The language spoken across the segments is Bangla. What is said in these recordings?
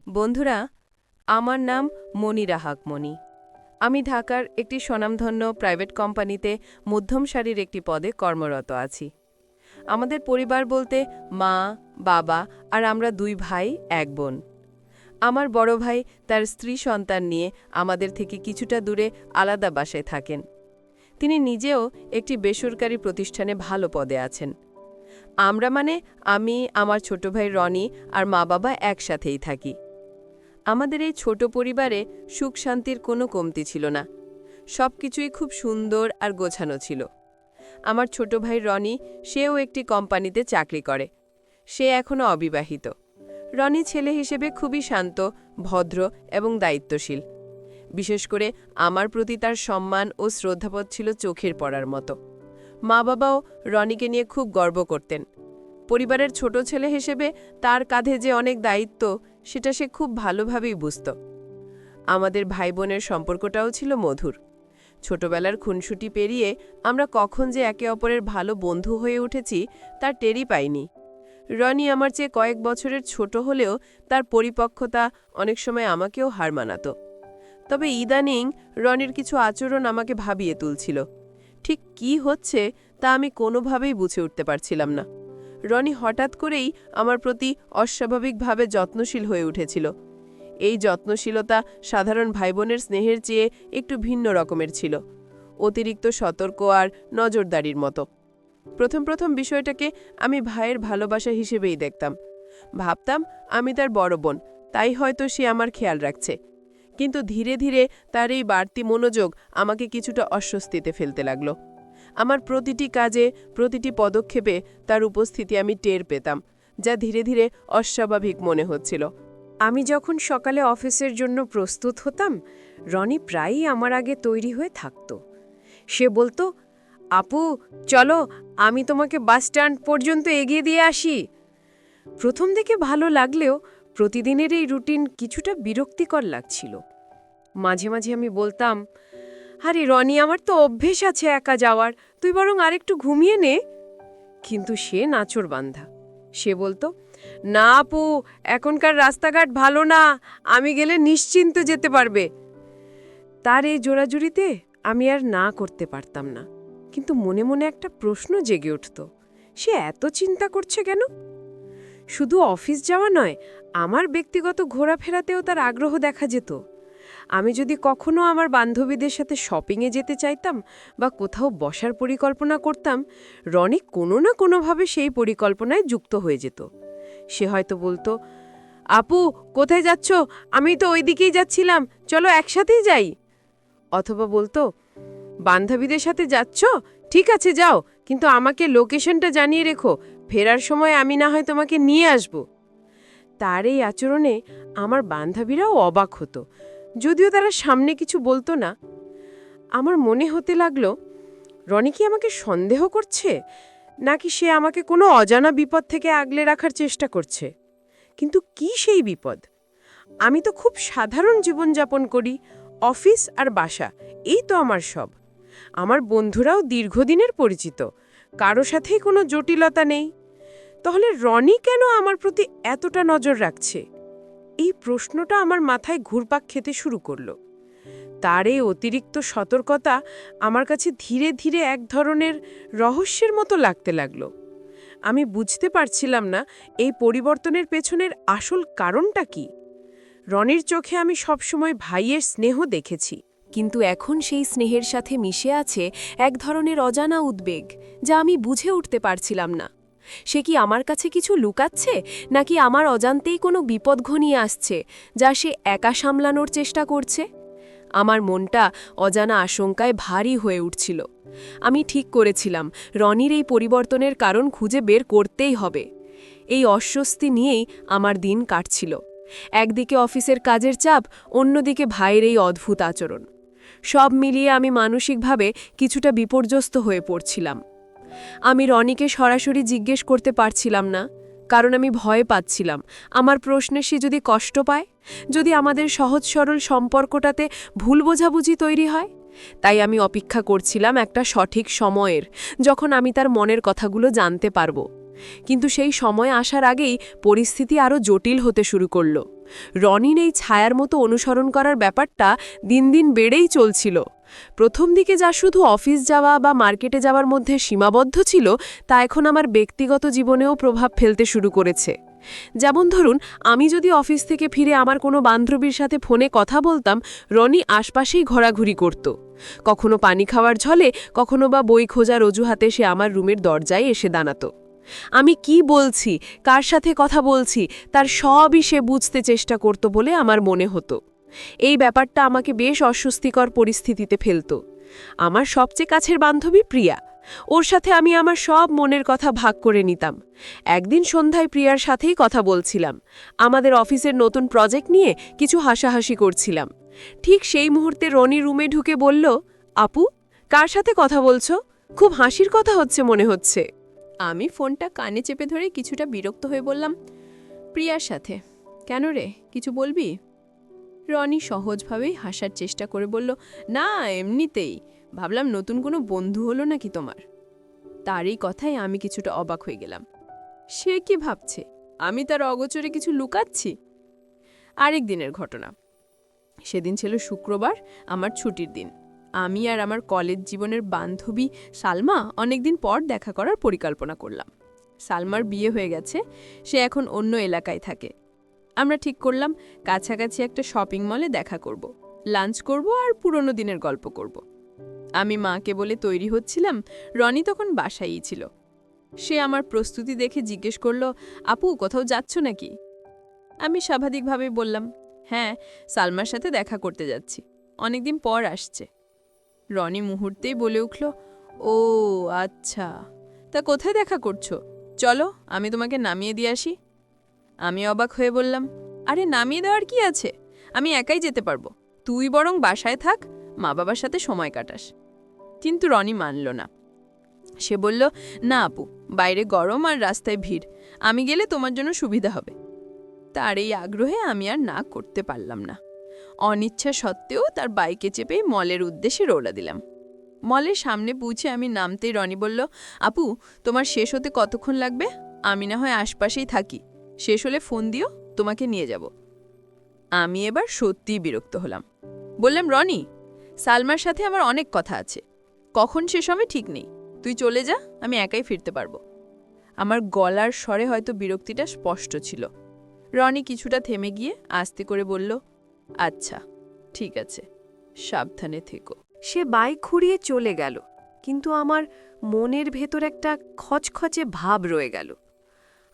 বন্ধুরা, আমার নাম মনিরা হক মনি। আমি ঢাকার একটি স্বনামধন্য প্রাইভেট কোম্পানিতে মধ্যম সারির একটি পদে কর্মরত আছি। আমাদের পরিবার বলতে মা, বাবা আর আমরা দুই ভাই, এক বোন। আমার বড় ভাই তার স্ত্রী সন্তান নিয়ে আমাদের থেকে কিছুটা দূরে আলাদা বাসায় থাকেন। তিনি নিজেও একটি বেসরকারি প্রতিষ্ঠানে ভালো পদে আছেন। আমরা আমি, আমার ছোট ভাই রনি আর মা বাবা একসাথেই থাকি। আমাদের এই ছোট পরিবারে সুখ শান্তির কোনো কমতি ছিল না। সবকিছুই খুব সুন্দর আর গোছানো ছিল। আমার ছোট ভাই রনি, সেও একটি কোম্পানিতে চাকরি করে। সে এখনও অবিবাহিত। রনি ছেলে হিসেবে খুবই শান্ত, ভদ্র এবং দায়িত্বশীল। বিশেষ করে আমার প্রতি তার সম্মান ও শ্রদ্ধাবোধ ছিল চোখের পড়ার মতো। মা বাবাও রনিকে নিয়ে খুব গর্ব করতেন। পরিবারের ছোট ছেলে হিসেবে তার কাঁধে যে অনেক দায়িত্ব, সেটা সে খুব ভালোভাবেই বুঝত। আমাদের ভাই বোনের সম্পর্কটাও ছিল মধুর। ছোটবেলার খুনসুটি পেরিয়ে আমরা কখন যে একে অপরের ভালো বন্ধু হয়ে উঠেছি তার টেরই পাইনি। রনি আমার চেয়ে কয়েক বছরের ছোট হলেও তার পরিপক্কতা অনেক সময় আমাকেও হার মানাত। তবে ইদানিং রনির কিছু আচরণ আমাকে ভাবিয়ে তুলছিল। ঠিক কি হচ্ছে তা আমি কোনোভাবেই বুঝে উঠতে পারছিলাম না। রনি হঠাৎ করেই আমার প্রতি অস্বাভাবিকভাবে যত্নশীল হয়ে উঠেছিল। এই যত্নশীলতা সাধারণ ভাইবোনের স্নেহের চেয়ে একটু ভিন্ন রকমের ছিল, অতিরিক্ত সতর্ক আর নজরদারির মতো। প্রথম বিষয়টাকে আমি ভাইয়ের ভালোবাসা হিসেবেই দেখতাম। ভাবতাম আমি তার বড় বোন, তাই হয়তো সে আমার খেয়াল রাখছে। কিন্তু ধীরে ধীরে তার এই বাড়তি মনোযোগ আমাকে কিছুটা অস্বস্তিতে ফেলতে লাগল। আমার প্রতিটি কাজে, প্রতিটি পদক্ষেপে তার উপস্থিতি আমি টের পেতাম, যা ধীরে ধীরে অস্বাভাবিক মনে হচ্ছিল। আমি যখন সকালে অফিসের জন্য প্রস্তুত হতাম, রনি প্রায়ই আমার আগে তৈরি হয়ে থাকত। সে বলতো, আপু চলো, আমি তোমাকে বাস স্ট্যান্ড পর্যন্ত এগিয়ে দিয়ে আসি। প্রথম দিকে ভালো লাগলেও প্রতিদিনের এই রুটিন কিছুটা বিরক্তিকর লাগছিল। মাঝে মাঝে আমি বলতাম, আরে রনি, আমার তো অভ্যেস আছে একা যাওয়ার, তুই বরং আরেকটু ঘুমিয়ে নে। কিন্তু সে নাছোড়বান্ধা। সে বলতো, না আপু, এখনকার রাস্তাঘাট ভালো না, আমি গেলে নিশ্চিন্ত যেতে পারবে। তার এই জোরাজুরিতে আমি আর না করতে পারতাম না। কিন্তু মনে মনে একটা প্রশ্ন জেগে উঠত, সে এত চিন্তা করছে কেন? শুধু অফিস যাওয়া নয়, আমার ব্যক্তিগত ঘোরাফেরাতেও তার আগ্রহ দেখা যেত। আমি যদি কখনো আমার বান্ধবীদের সাথে শপিংয়ে যেতে চাইতাম বা কোথাও বসার পরিকল্পনা করতাম, রনি কোনো না কোনোভাবে সেই পরিকল্পনায় যুক্ত হয়ে যেত। সে হয়তো বলতো, আপু কোথায় যাচ্ছ, আমি তো ওই দিকেই যাচ্ছিলাম, চলো একসাথেই যাই। অথবা বলতো, বান্ধবীদের সাথে যাচ্ছ, ঠিক আছে যাও, কিন্তু আমাকে লোকেশনটা জানিয়ে রেখো, ফেরার সময় আমি না হয় তোমাকে নিয়ে আসব। তার এই আচরণে আমার বান্ধবীরাও অবাক হতো, যদিও তারা সামনে কিছু বলতো না। আমার মনে হতে লাগলো, রনি কি আমাকে সন্দেহ করছে, নাকি সে আমাকে কোনো অজানা বিপদ থেকে আগলে রাখার চেষ্টা করছে? কিন্তু কি সেই বিপদ? আমি তো খুব সাধারণ জীবনযাপন করি, অফিস আর বাসা, এই তো আমার সব। আমার বন্ধুরাও দীর্ঘদিনের পরিচিত, কারো সাথেই কোনো জটিলতা নেই। তাহলে রনি কেন আমার প্রতি এতটা নজর রাখছে? এই প্রশ্নটা আমার মাথায় ঘুরপাক খেতে শুরু করলো। তার এই অতিরিক্ত সতর্কতা আমার কাছে ধীরে ধীরে এক ধরনের রহস্যের মতো লাগতে লাগলো। আমি বুঝতে পারছিলাম না এই পরিবর্তনের পেছনের আসল কারণটা কি। রনির চোখে আমি সবসময় ভাইয়ের স্নেহ দেখেছি, কিন্তু এখন সেই স্নেহের সাথে মিশে আছে এক ধরনের অজানা উদ্বেগ, যা আমি বুঝে উঠতে পারছিলাম না। সে কি আমার কাছে কিছু লুকাচ্ছে, নাকি আমার অজান্তেই কোনো বিপদ ঘনিয়ে আসছে, যা সে একা সামলানোর চেষ্টা করছে? আমার মনটা অজানা আশঙ্কায় ভারী হয়ে উঠছিল। আমি ঠিক করেছিলাম, রনির এই পরিবর্তনের কারণ খুঁজে বের করতেই হবে। এই অস্বস্তি নিয়েই আমার দিন কাটছিল। একদিকে অফিসের কাজের চাপ, অন্যদিকে ভাইয়ের এই অদ্ভুত আচরণ। সব মিলিয়ে আমি মানসিকভাবে কিছুটা বিপর্যস্ত হয়ে পড়ছিলাম। আমি রনিকে সরাসরি জিজ্ঞেস করতে পারছিলাম না, কারণ আমি ভয় পাচ্ছিলাম আমার প্রশ্নে সে যদি কষ্ট পায়, যদি আমাদের সহজ সরল সম্পর্কটাতে ভুল বোঝাবুঝি তৈরি হয়। তাই আমি অপেক্ষা করছিলাম একটা সঠিক সময়ের, যখন আমি তার মনের কথাগুলো জানতে পারব। কিন্তু সেই সময় আসার আগেই পরিস্থিতি আরও জটিল হতে শুরু করল। রনির এই ছায়ার মতো অনুসরণ করার ব্যাপারটা দিন দিন বেড়েই চলছিল। প্রথম দিকে যা শুধু অফিস যাওয়া বা মার্কেটে যাওয়ার মধ্যে সীমাবদ্ধ ছিল, তা এখন আমার ব্যক্তিগত জীবনেও প্রভাব ফেলতে শুরু করেছে। যেমন ধরুন, আমি যদি অফিস থেকে ফিরে আমার কোনো বান্ধবীর সাথে ফোনে কথা বলতাম, রনি আশপাশেই ঘোরাঘুরি করত। কখনো পানি খাওয়ার ঝলে, কখনো বা বই খোঁজার অজুহাতে সে আমার রুমের দরজায় এসে দাঁড়াত। আমি কি বলছি, কার সাথে কথা বলছি, তার সবই সে বুঝতে চেষ্টা করত বলে আমার মনে হতো। এই ব্যাপারটা আমাকে বেশ অস্বস্তিকর পরিস্থিতিতে ফেলত। আমার সবচেয়ে কাছের বান্ধবী প্রিয়া, ওর সাথে আমি আমার সব মনের কথা ভাগ করে নিতাম। একদিন সন্ধ্যায় প্রিয়ার সাথেই কথা বলছিলাম, আমাদের অফিসের নতুন প্রজেক্ট নিয়ে কিছু হাসাহাসি করছিলাম। ঠিক সেই মুহূর্তে রনি রুমে ঢুকে বলল, আপু, কার সাথে কথা বলছো? খুব হাসির কথা হচ্ছে মনে হচ্ছে। আমি ফোনটা কানে চেপে ধরে কিছুটা বিরক্ত হয়ে বললাম, প্রিয়ার সাথে। কেন রে, কিছু বলবি? রনি সহজভাবেই হাসার চেষ্টা করে বলল, না এমনিতেই, ভাবলাম নতুন কোনো বন্ধু হলো নাকি তোমার। তার এই কথায় আমি কিছুটা অবাক হয়ে গেলাম। সে কি ভাবছে আমি তার অগোচরে কিছু লুকাচ্ছি? আরেক দিনের ঘটনা। সেদিন ছিল শুক্রবার, আমার ছুটির দিন। আমি আর আমার কলেজ জীবনের বান্ধবী সালমা অনেকদিন পর দেখা করার পরিকল্পনা করলাম। সালমার বিয়ে হয়ে গেছে, সে এখন অন্য এলাকায় থাকে। আমরা ঠিক করলাম কাছাকাছি একটা শপিং মলে দেখা করব, লাঞ্চ করব আর পুরনো দিনের গল্প করব। আমি মাকে বলে তৈরি হচ্ছিলাম, রনি তখন বাসায়ই ছিল। সে আমার প্রস্তুতি দেখে জিজ্ঞেস করল, আপু কোথাও যাচ্ছ নাকি? আমি স্বাভাবিকভাবে বললাম, হ্যাঁ, সালমার সাথে দেখা করতে যাচ্ছি, অনেকদিন পর আসছে। রনি মুহূর্তেই বলে উঠল, ও আচ্ছা, তা কোথায় দেখা করছো? চলো আমি তোমাকে নামিয়ে দিয়ে আসি। আমি অবাক হয়ে বললাম, আরে নামিয়ে দেওয়ার কি আছে, আমি একাই যেতে পারবো, তুই বরং বাসায় থাক, মা বাবার সাথে সময় কাটাস। কিন্তু রনি মানল না। সে বলল, না আপু, বাইরে গরম আর রাস্তায় ভিড়, আমি গেলে তোমার জন্য সুবিধা হবে। তার এই আগ্রহে আমি আর না করতে পারলাম না। অনিচ্ছা সত্ত্বেও তার বাইকে চেপেই মলের উদ্দেশ্যে রওনা দিলাম। মলের সামনে পৌঁছে আমি নামতেই রনি বলল, আপু তোমার শেষ হতে কতক্ষণ লাগবে? আমি না হয় আশপাশেই থাকি, শেষ হলে ফোন দিও, তোমাকে নিয়ে যাব। আমি এবার সত্যিই বিরক্ত হলাম। বললাম, রনি, সালমার সাথে আমার অনেক কথা আছে, কখন শেষ হবে ঠিক নেই, তুই চলে যা, আমি একাই ফিরতে পারবো। আমার গলার স্বরে হয়তো বিরক্তিটা স্পষ্ট ছিল। রনি কিছুটা থেমে গিয়ে আস্তে করে বলল, আচ্ছা ঠিক আছে, সাবধানে থেকো। সে বাইক ঘুরিয়ে চলে গেল, কিন্তু আমার মনের ভেতর একটা খচখচে ভাব রয়ে গেল।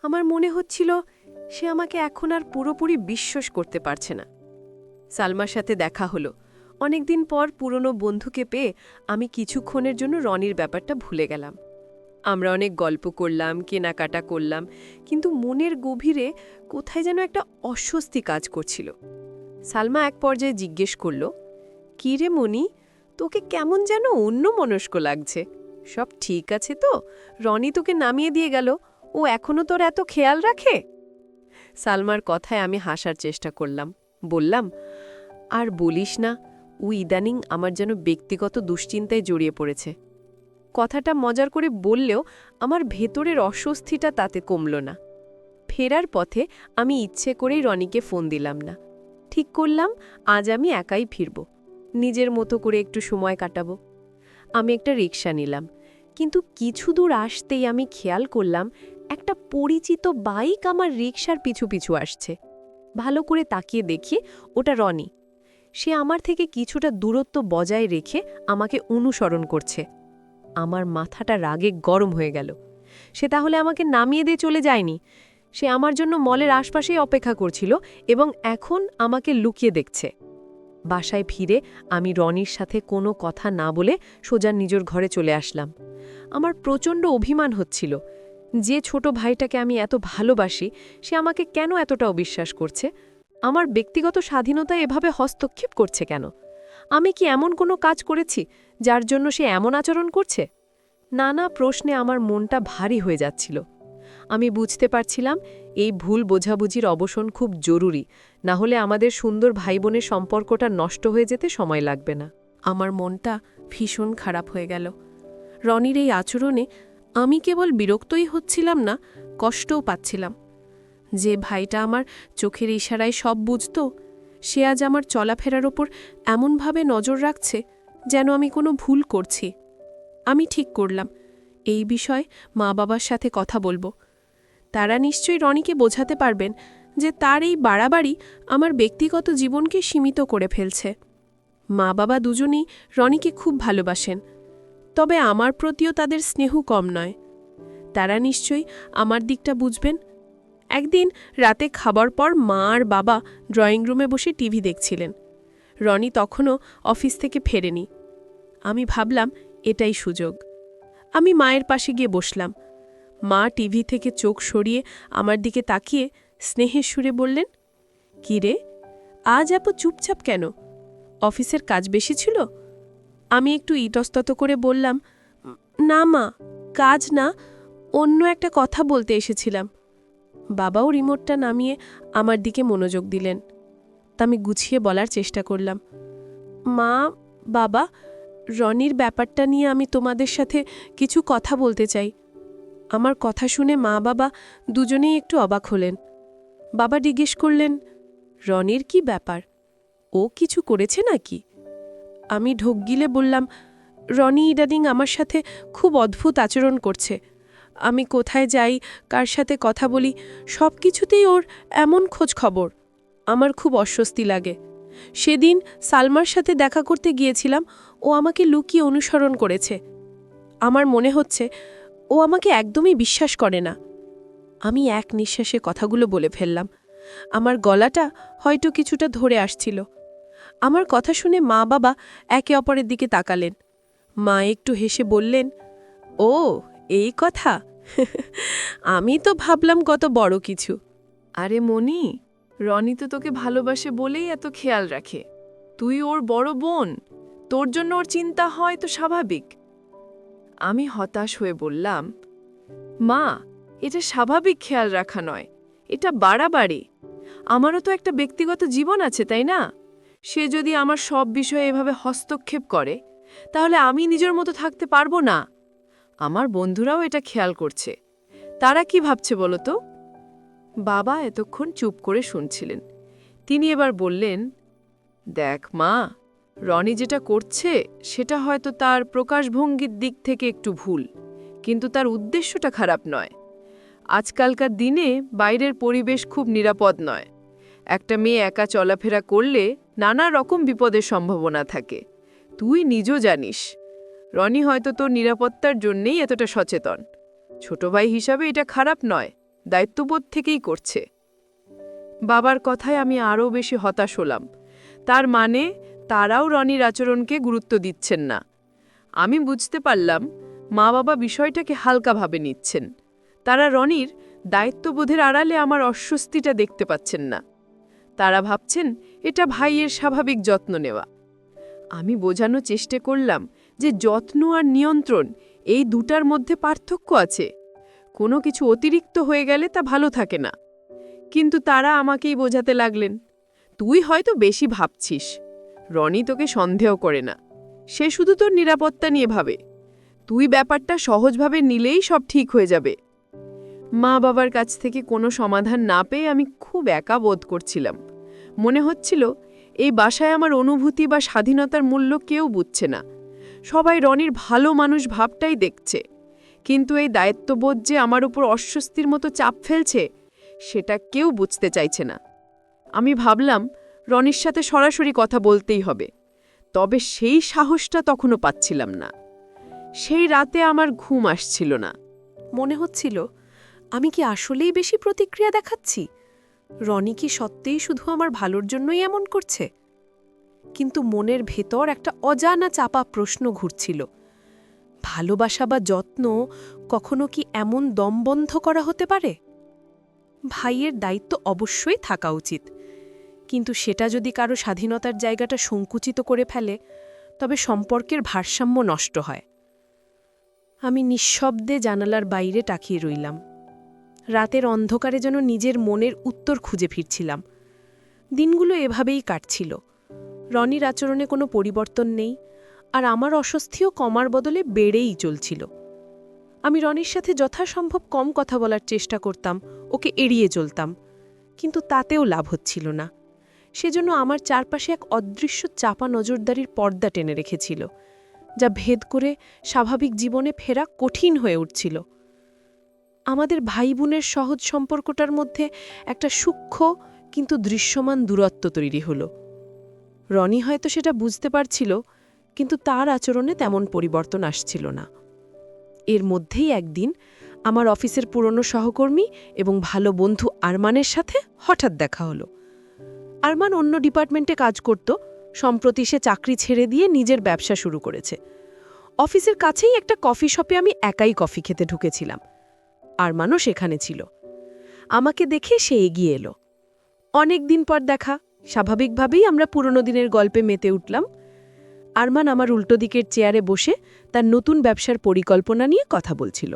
আমার মনে হচ্ছিল সে আমাকে এখন আর পুরোপুরি বিশ্বাস করতে পারছে না। সালমার সাথে দেখা হলো। অনেকদিন পর পুরনো বন্ধুকে পেয়ে আমি কিছুক্ষণের জন্য রনির ব্যাপারটা ভুলে গেলাম। আমরা অনেক গল্প করলাম, কেনাকাটা করলাম, কিন্তু মনের গভীরে কোথায় যেন একটা অস্বস্তি কাজ করছিল। সালমা এক পর্যায়ে জিজ্ঞেস করল, কি রে মনি, তোকে কেমন যেন অন্যমনস্ক লাগছে, সব ঠিক আছে তো? রনি তোকে নামিয়ে দিয়ে গেল, ও এখনো তোর এত খেয়াল রাখে? সালমার কথায় আমি হাসার চেষ্টা করলাম, বললাম, আর বলিস না, ও ইদানিং আমার যেন ব্যক্তিগত দুশ্চিন্তায় জড়িয়ে পড়েছে। কথাটা মজার করে বললেও আমার ভেতরের অস্বস্তিটা তাতে কমল না। ফেরার পথে আমি ইচ্ছে করেই রনিকে ফোন দিলাম না। ঠিক করলাম আজ আমি একাই ফিরব, নিজের মতো করে একটু সময় কাটাবো। আমি একটা রিকশা নিলাম, কিন্তু কিছু দূর আসতেই আমি খেয়াল করলাম একটা পরিচিত বাইক আমার রিকশার পিছু পিছু আসছে। ভালো করে তাকিয়ে দেখি ওটা রনি। সে আমার থেকে কিছুটা দূরত্ব বজায় রেখে আমাকে অনুসরণ করছে। আমার মাথাটা রাগে গরম হয়ে গেল। সে তাহলে আমাকে নামিয়ে দিয়ে চলে যায়নি, সে আমার জন্য মলের আশপাশেই অপেক্ষা করছিল এবং এখন আমাকে লুকিয়ে দেখছে। বাসায় ফিরে আমি রনির সাথে কোনো কথা না বলে সোজা নিজের ঘরে চলে আসলাম। আমার প্রচণ্ড অভিমান হচ্ছিল, যে ছোট ভাইটাকে আমি এত ভালোবাসি সে আমাকে কেন এতটা অবিশ্বাস করছে, আমার ব্যক্তিগত স্বাধীনতায় এভাবে হস্তক্ষেপ করছে কেন? আমি কি এমন কোনো কাজ করেছি যার জন্য সে এমন আচরণ করছে? নানা প্রশ্নে আমার মনটা ভারী হয়ে যাচ্ছিল। আমি বুঝতে পারছিলাম এই ভুল বোঝাবুঝির অবসান খুব জরুরি, না হলে আমাদের সুন্দর ভাইবোনের সম্পর্কটা নষ্ট হয়ে যেতে সময় লাগবে না। আমার মনটা ভীষণ খারাপ হয়ে গেল। রনির এই আচরণে আমি কেবল বিরক্তই হচ্ছিলাম না, কষ্টও পাচ্ছিলাম। যে ভাইটা আমার চোখের ইশারায় সব বুঝত, সে আজ আমার চলাফেরার ওপর এমনভাবে নজর রাখছে যেন আমি কোনো ভুল করছি। আমি ঠিক করলাম এই বিষয়ে মা বাবার সাথে কথা বলবো। তারা নিশ্চয়ই রনিকে বোঝাতে পারবেন যে তার এই বাড়াবাড়ি আমার ব্যক্তিগত জীবনকে সীমিত করে ফেলছে। মা বাবা দুজনেই রনিকে খুব ভালোবাসেন, তবে আমার প্রতিও তাদের স্নেহ কম নয়। তারা নিশ্চয়ই আমার দিকটা বুঝবেন। একদিন রাতে খাবার পর মা আর বাবা ড্রয়িং রুমে বসে টিভি দেখছিলেন। রনি তখনও অফিস থেকে ফেরেনি। আমি ভাবলাম এটাই সুযোগ। আমি মায়ের পাশে গিয়ে বসলাম। মা টিভি থেকে চোখ সরিয়ে আমার দিকে তাকিয়ে স্নেহের সুরে বললেন, "কি রে, আজ এত চুপচাপ কেন? অফিসের কাজ বেশি ছিল?" আমি একটু ইতস্তত করে বললাম, "না মা, কাজ না, অন্য একটা কথা বলতে এসেছিলাম।" বাবাও রিমোটটা নামিয়ে আমার দিকে মনোযোগ দিলেন। তা আমি গুছিয়ে বলার চেষ্টা করলাম, "মা, বাবা, রনির ব্যাপারটা নিয়ে আমি তোমাদের সাথে কিছু কথা বলতে চাই।" আমার কথা শুনে মা বাবা দুজনেই একটু অবাক হলেন। বাবা জিজ্ঞেস করলেন, "রনির কি ব্যাপার? ও কিছু করেছে নাকি?" আমি ঢোক গিলে বললাম, "রনি ইদানিং আমার সাথে খুব অদ্ভুত আচরণ করছে। আমি কোথায় যাই, কার সাথে কথা বলি, সব কিছুতেই ওর এমন খোঁজ খবর। আমার খুব অস্বস্তি লাগে। সেদিন সালমার সাথে দেখা করতে গিয়েছিলাম, ও আমাকে লুকিয়ে অনুসরণ করেছে। আমার মনে হচ্ছে ও আমাকে একদমই বিশ্বাস করে না।" আমি এক নিঃশ্বাসে কথাগুলো বলে ফেললাম। আমার গলাটা হয়তো কিছুটা ধরে আসছিল। আমার কথা শুনে মা বাবা একে অপরের দিকে তাকালেন। মা একটু হেসে বললেন, "ও, এই কথা? আমি তো ভাবলাম কত বড় কিছু।" আরে মনি, রনি তো তোকে ভালোবাসে বলেই এত খেয়াল রাখে। তুই ওর বড় বোন, তোর জন্য ওর চিন্তা হয় তো স্বাভাবিক। আমি হতাশ হয়ে বললাম, মা, এটা স্বাভাবিক খেয়াল রাখা নয়, এটা বাড়াবাড়ি। আমারও তো একটা ব্যক্তিগত জীবন আছে, তাই না? সে যদি আমার সব বিষয়ে এভাবে হস্তক্ষেপ করে, তাহলে আমি নিজের মতো থাকতে পারবো না। আমার বন্ধুরাও এটা খেয়াল করছে। তারা কি ভাবছে বলো তো? বাবা এতক্ষণ চুপ করে শুনছিলেন। তিনি এবার বললেন, দেখ মা, রনি যেটা করছে সেটা হয়তো তার প্রকাশভঙ্গির দিক থেকে একটু ভুল, কিন্তু তার উদ্দেশ্যটা খারাপ নয়। আজকালকার দিনে বাইরের পরিবেশ খুব নিরাপদ নয়। একটা মেয়ে একা চলাফেরা করলে নানা রকম বিপদের সম্ভাবনা থাকে। তুই নিজও জানিস। রনি হয়তো তোর নিরাপত্তার জন্যেই এতটা সচেতন। ছোট ভাই হিসাবে এটা খারাপ নয়, দায়িত্ববোধ থেকেই করছে। বাবার কথায় আমি আরও বেশি হতাশ হলাম। তার মানে তারাও রনির আচরণকে গুরুত্ব দিচ্ছেন না। আমি বুঝতে পারলাম মা বাবা বিষয়টাকে হালকাভাবে নিচ্ছেন। তারা রনির দায়িত্ববোধের আড়ালে আমার অস্বস্তিটা দেখতে পাচ্ছেন না। তারা ভাবছেন এটা ভাইয়ের স্বাভাবিক যত্ন নেওয়া। আমি বোঝানোর চেষ্টা করলাম যে যত্ন আর নিয়ন্ত্রণ, এই দুটার মধ্যে পার্থক্য আছে। কোনো কিছু অতিরিক্ত হয়ে গেলে তা ভালো থাকে না। কিন্তু তারা আমাকেই বোঝাতে লাগলেন, তুই হয়তো বেশি ভাবছিস। রনি তোকে সন্দেহ করে না, সে শুধু তোর নিরাপত্তা নিয়ে ভাবে। তুই ব্যাপারটা সহজভাবে নিলেই সব ঠিক হয়ে যাবে। মা বাবার কাছ থেকে কোনো সমাধান না পেয়ে আমি খুব একা বোধ করছিলাম। মনে হচ্ছিল এই বাসায় আমার অনুভূতি বা স্বাধীনতার মূল্য কেউ বুঝছে না। সবাই রনির ভালো মানুষ ভাবটাই দেখছে, কিন্তু এই দায়িত্ববোধ যে আমার উপর অস্বস্তির মতো চাপ ফেলছে, সেটা কেউ বুঝতে চাইছে না। আমি ভাবলাম রনির সাথে সরাসরি কথা বলতেই হবে, তবে সেই সাহসটা তখনও পাচ্ছিলাম না। সেই রাতে আমার ঘুম আসছিল না। মনে হচ্ছিল আমি কি আসলেই বেশি প্রতিক্রিয়া দেখাচ্ছি? রনি কি সত্যিই শুধু আমার ভালোর জন্যই এমন করছে? কিন্তু মনের ভেতর একটা অজানা চাপা প্রশ্ন ঘুরছিল। ভালোবাসা বা যত্ন কখনো কি এমন দমবন্ধ করা হতে পারে? ভাইয়ের দায়িত্ব অবশ্যই থাকা উচিত, কিন্তু সেটা যদি কারো স্বাধীনতার জায়গাটা সংকুচিত করে ফেলে, তবে সম্পর্কের ভারসাম্য নষ্ট হয়। আমি নিঃশব্দে জানালার বাইরে তাকিয়ে রইলাম। রাতের অন্ধকারে যেন নিজের মনের উত্তর খুঁজে ফিরছিলাম। দিনগুলো এভাবেই কাটছিল। রনির আচরণে কোনো পরিবর্তন নেই, আর আমার অস্বস্তিও কমার বদলে বেড়েই চলছিল। আমি রনির সাথে যথাসম্ভব কম কথা বলার চেষ্টা করতাম, ওকে এড়িয়ে চলতাম, কিন্তু তাতেও লাভ হচ্ছিল না। সেজন্য আমার চারপাশে এক অদৃশ্য চাপা নজরদারির পর্দা টেনে রেখেছিল, যা ভেদ করে স্বাভাবিক জীবনে ফেরা কঠিন হয়ে উঠছিল। আমাদের ভাই বোনের সহজ সম্পর্কটার মধ্যে একটা সূক্ষ্ম কিন্তু দৃশ্যমান দূরত্ব তৈরি হলো। রনি হয়তো সেটা বুঝতে পারছিল, কিন্তু তার আচরণে তেমন পরিবর্তন আসছিল না। এর মধ্যেই একদিন আমার অফিসের পুরনো সহকর্মী এবং ভালো বন্ধু আরমানের সাথে হঠাৎ দেখা হলো। আরমান অন্য ডিপার্টমেন্টে কাজ করত, সম্প্রতি সে চাকরি ছেড়ে দিয়ে নিজের ব্যবসা শুরু করেছে। অফিসের কাছেই একটা কফি শপে আমি একাই কফি খেতে ঢুকেছিলাম। আরমানও সেখানে ছিল। আমাকে দেখে সে এগিয়ে এলো। অনেক দিন পর দেখা, স্বাভাবিকভাবেই আমরা পুরনো দিনের গল্পে মেতে উঠলাম। আরমান আমার উল্টো দিকের চেয়ারে বসে তার নতুন ব্যবসার পরিকল্পনা নিয়ে কথা বলছিল।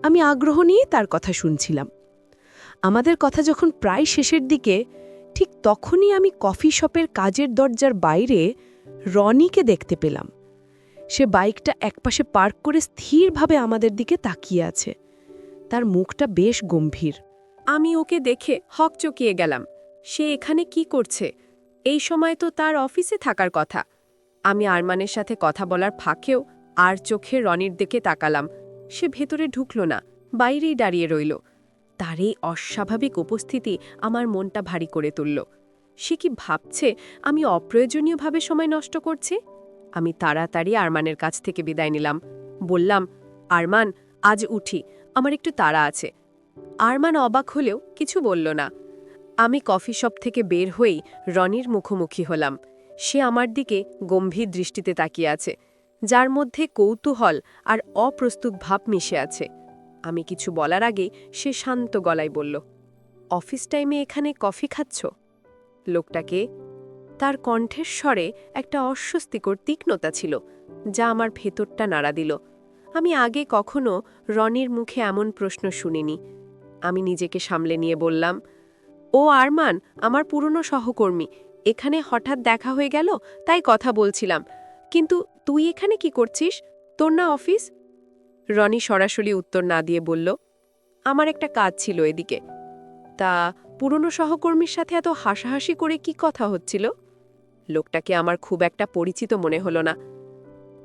আমি আগ্রহ নিয়ে তার কথা শুনছিলাম। আমাদের কথা যখন প্রায় শেষের দিকে, ঠিক তখনই আমি কফি শপের কাজের দরজার বাইরে রনিকে দেখতে পেলাম। সে বাইকটা একপাশে পার্ক করে স্থিরভাবে আমাদের দিকে তাকিয়ে আছে। তার মুখটা বেশ গম্ভীর। আমি ওকে দেখে হকচকিয়ে গেলাম। সে এখানে কি করছে? এই সময় তো তার অফিসে থাকার কথা। আমি আরমানের সাথে কথা বলার ফাঁকেও আর চোখে রনির দিকে তাকালাম। সে ভেতরে ঢুকল না, বাইরেই দাঁড়িয়ে রইল। তার এই অস্বাভাবিক উপস্থিতি আমার মনটা ভারী করে তুলল। সে কি ভাবছে আমি অপ্রয়োজনীয়ভাবে সময় নষ্ট করছি? আমি তাড়াতাড়ি আরমানের কাছ থেকে বিদায় নিলাম। বললাম, আরমান, আজ উঠি, আমার একটু তাড়া আছে। আরমান অবাক হলেও কিছু বলল না। আমি কফি শপ থেকে বের হয়েই রনির মুখোমুখি হলাম। সে আমার দিকে গম্ভীর দৃষ্টিতে তাকিয়ে আছে, যার মধ্যে কৌতূহল আর অপ্রস্তুত ভাব মিশে আছে। আমি কিছু বলার আগে সে শান্ত গলায় বলল, অফিস টাইমে এখানে কফি খাচ্ছ? লোকটাকে, তার কণ্ঠের স্বরে একটা অস্বস্তিকর তীক্ষ্ণতা ছিল, যা আমার ভেতরটা নাড়া দিল। আমি আগে কখনো রনির মুখে এমন প্রশ্ন শুনিনি। আমি নিজেকে সামলে নিয়ে বললাম, ও আরমান, আমার পুরনো সহকর্মী। এখানে হঠাৎ দেখা হয়ে গেল, তাই কথা বলছিলাম। কিন্তু তুই এখানে কি করছিস? তোর না অফিস? রনি সরাসরি উত্তর না দিয়ে বলল, আমার একটা কাজ ছিল এদিকে। তা পুরনো সহকর্মীর সাথে এত হাসাহাসি করে কি কথা হচ্ছিল? লোকটাকে আমার খুব একটা পরিচিত মনে হলো না।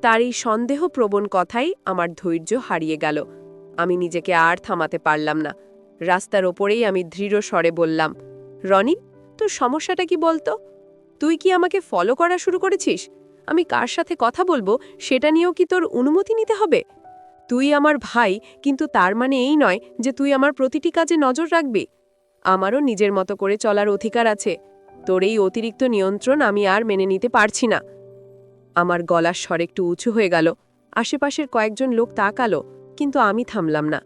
তার এই সন্দেহপ্রবণ কথাই আমার ধৈর্য হারিয়ে গেল। আমি নিজেকে আর থামাতে পারলাম না। রাস্তার ওপরেই আমি দৃঢ় স্বরে বললাম, রনি, তোর সমস্যাটা কি বলতো? তুই কি আমাকে ফলো করা শুরু করেছিস? আমি কার সাথে কথা বলবো সেটা নিয়েও কি তোর অনুমতি নিতে হবে? তুই আমার ভাই, কিন্তু তার মানে এই নয় যে তুই আমার প্রতিটি কাজে নজর রাখবি। আমারও নিজের মতো করে চলার অধিকার আছে। তোর এই অতিরিক্ত নিয়ন্ত্রণ আমি আর মেনে নিতে পারছি না। আমার গলার স্বর একটু উঁচু হয়ে গেল। আশেপাশের কয়েকজন লোক তাকালো, কিন্তু আমি থামলাম না।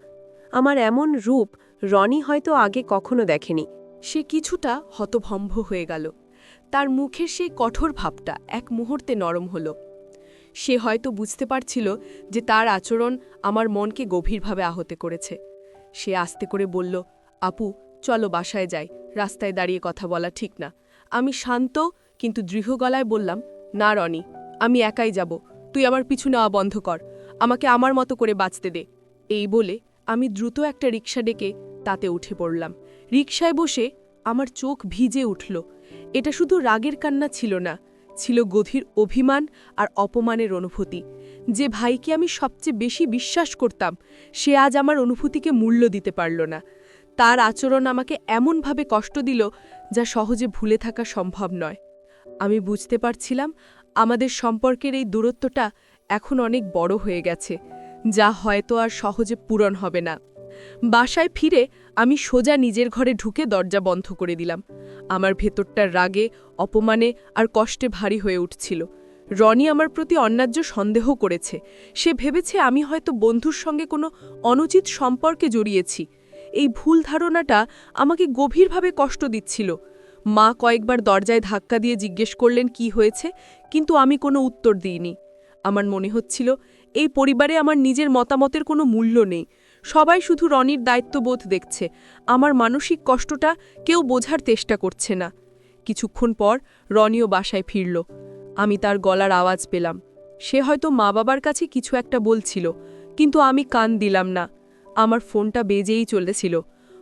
আমার এমন রূপ রনি হয়তো আগে কখনো দেখেনি। সে কিছুটা হতভম্ব হয়ে গেল। তার মুখের সেই কঠোর ভাবটা এক মুহূর্তে নরম হল। সে হয়তো বুঝতে পারছিল যে তার আচরণ আমার মনকে গভীরভাবে আহত করেছে। সে আস্তে করে বলল, আপু, চলো বাসায় যাই, রাস্তায় দাঁড়িয়ে কথা বলা ঠিক না। আমি শান্ত কিন্তু দৃঢ় গলায় বললাম, না রনি, আমি একাই যাব। তুই আমার পিছু নেওয়া বন্ধ কর। আমাকে আমার মতো করে বাঁচতে দে। এই বলে আমি দ্রুত একটা রিকশা ডেকে তাতে উঠে পড়লাম। রিকশায় বসে আমার চোখ ভিজে উঠল। এটা শুধু রাগের কান্না ছিল না, ছিল গভীর অভিমান আর অপমানের অনুভূতি। যে ভাইকে আমি সবচেয়ে বেশি বিশ্বাস করতাম, সে আজ আমার অনুভূতিকে মূল্য দিতে পারল না। তার আচরণ আমাকে এমনভাবে কষ্ট দিল যা সহজে ভুলে থাকা সম্ভব নয়। আমি বুঝতে পারছিলাম আমাদের সম্পর্কের এই দূরত্বটা এখন অনেক বড় হয়ে গেছে, যা হয়তো আর সহজে পূরণ হবে না। বাসায় ফিরে আমি সোজা নিজের ঘরে ঢুকে দরজা বন্ধ করে দিলাম। আমার ভেতরটার রাগে, অপমানে আর কষ্টে ভারী হয়ে উঠছিল। রনি আমার প্রতি অন্যায্য সন্দেহ করেছে। সে ভেবেছে আমি হয়তো বন্ধুর সঙ্গে কোনো অনুচিত সম্পর্কে জড়িয়েছি। এই ভুল ধারণাটা আমাকে গভীরভাবে কষ্ট দিচ্ছিল। মা কয়েকবার দরজায় ধাক্কা দিয়ে জিজ্ঞেস করলেন কি হয়েছে, কিন্তু আমি কোনো উত্তর দিইনি। আমার মনে হচ্ছিল এই পরিবারে আমার নিজের মতামতের কোনো মূল্য নেই। সবাই শুধু রনির দায়িত্ববোধ দেখছে, আমার মানসিক কষ্টটা কেউ বোঝার চেষ্টা করছে না। কিছুক্ষণ পর রনিও বাসায় ফিরল। আমি তার গলার আওয়াজ পেলাম। সে হয়তো মা বাবার কাছে কিছু একটা বলছিল, কিন্তু আমি কান দিলাম না। আমার ফোনটা বেজেই চলেছিল।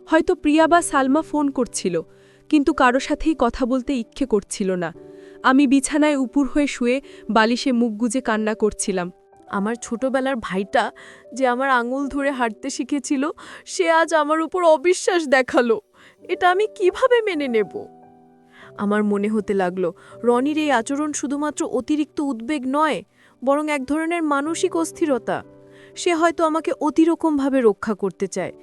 হয়তো প্রিয়া বা সালমা ফোন করছিল, কিন্তু কারো সাথেই কথা বলতে ইচ্ছে করছিল না। আমি বিছানায় উপুর হয়ে শুয়ে বালিশে মুখ গুজে কান্না করছিলাম। আমার ছোটবেলার ভাইটা যে আমার আঙুল ধরে হাঁটতে শিখেছিল, সে আজ আমার উপর অবিশ্বাস দেখালো। এটা আমি কিভাবে মেনে নেব? আমার মনে হতে লাগলো রনির এই আচরণ শুধুমাত্র অতিরিক্ত উদ্বেগ নয়, বরং এক ধরনের মানসিক অস্থিরতা। সে হয়তো আমাকে অতিরকমভাবে রক্ষা করতে চায়,